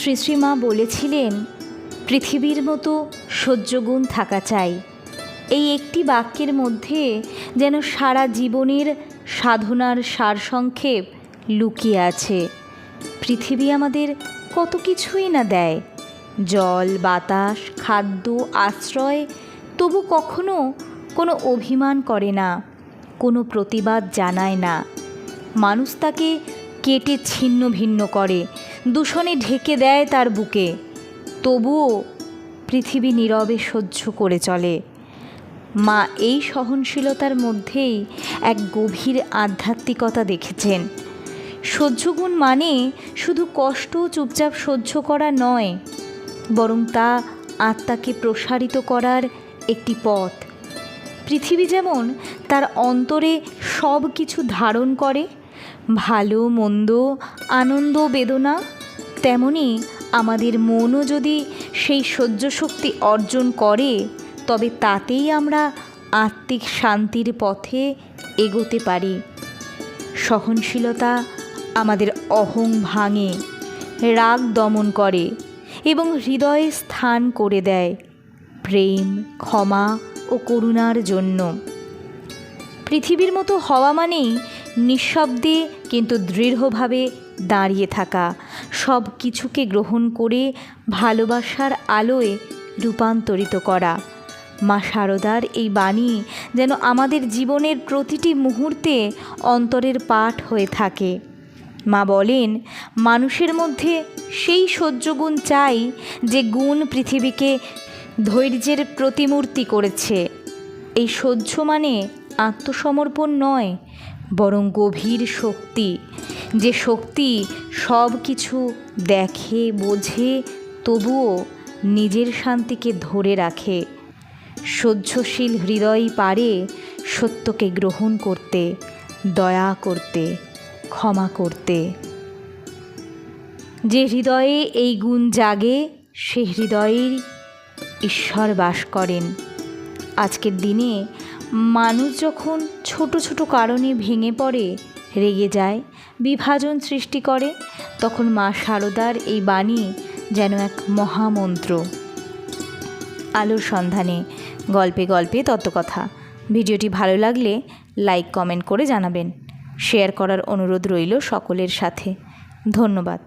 শ্রী শ্রীমা বলেছিলেন, পৃথিবীর মতো সহ্যগুণ থাকা চাই। এই একটি বাক্যের মধ্যে যেন সারা জীবনের সাধনার সারসংক্ষেপ লুকিয়ে আছে। পৃথিবী আমাদের কত কিছুই না দেয়, জল, বাতাস, খাদ্য, আশ্রয়, তবু কখনো কোনো অভিমান করে না, কোনো প্রতিবাদ জানায় না। মানুষ তাকে কেটে ছিন্ন ভিন্ন করে, দূষণে ঢেকে দেয় তার বুকে, তবুও পৃথিবী নীরবে সহ্য করে চলে। মা এই সহনশীলতার মধ্যেই এক গভীর আধ্যাত্মিকতা দেখেছেন। সহ্যগুণ মানে শুধু কষ্ট চুপচাপ সহ্য করা নয়, বরং তা আত্মাকে প্রসারিত করার একটি পথ। পৃথিবী যেমন তার অন্তরে সব কিছু ধারণ করে, ভালো মন্দ, আনন্দ বেদনা, তেমনি আমাদের মনও যদি সেই সহ্য শক্তি অর্জন করে, তবে তাতেই আমরা আত্মিক শান্তির পথে এগোতে পারি। সহনশীলতা আমাদের অহং ভাঙে, রাগ দমন করে এবং হৃদয়ে স্থান করে দেয় প্রেম, ক্ষমা ও করুণার জন্য। পৃথিবীর মতো হওয়া মানেই নিঃশব্দে কিন্তু দৃঢ়ভাবে দাঁড়িয়ে থাকা, সব কিছুকে গ্রহণ করে ভালোবাসার আলোয় রূপান্তরিত করা। মা শারদার এই বাণী যেন আমাদের জীবনের প্রতিটি মুহূর্তে অন্তরের পাঠ হয়ে থাকে। মা বলেন, মানুষের মধ্যে সেই সহ্যগুণ চাই যে গুণ পৃথিবীকে ধৈর্যের প্রতিমূর্তি করেছে। এই সহ্য মানে আত্মসমর্পণ নয়, বরং গভীর শক্তি, যে শক্তি সব কিছু দেখে, বোঝে, তবুও নিজের শান্তিকে ধরে রাখে। সহ্যশীল হৃদয়ই পারে সত্যকে গ্রহণ করতে, দয়া করতে, ক্ষমা করতে। যে হৃদয়ে এই গুণ জাগে, সে হৃদয়েই ঈশ্বর বাস করেন। আজকের দিনে মানুষ যখন ছোট ছোট কারণে ভেঙে পড়ে, রেগে যায়, বিভাজন সৃষ্টি করে, তখন মা শারদার এই বাণী যেন এক মহামন্ত্র। আলোর সন্ধানে, গল্পে গল্পে তত্ত্বকথা। ভিডিওটি ভালো লাগলে লাইক, কমেন্ট করে জানাবেন। শেয়ার করার অনুরোধ রইল সকলের সাথে। ধন্যবাদ।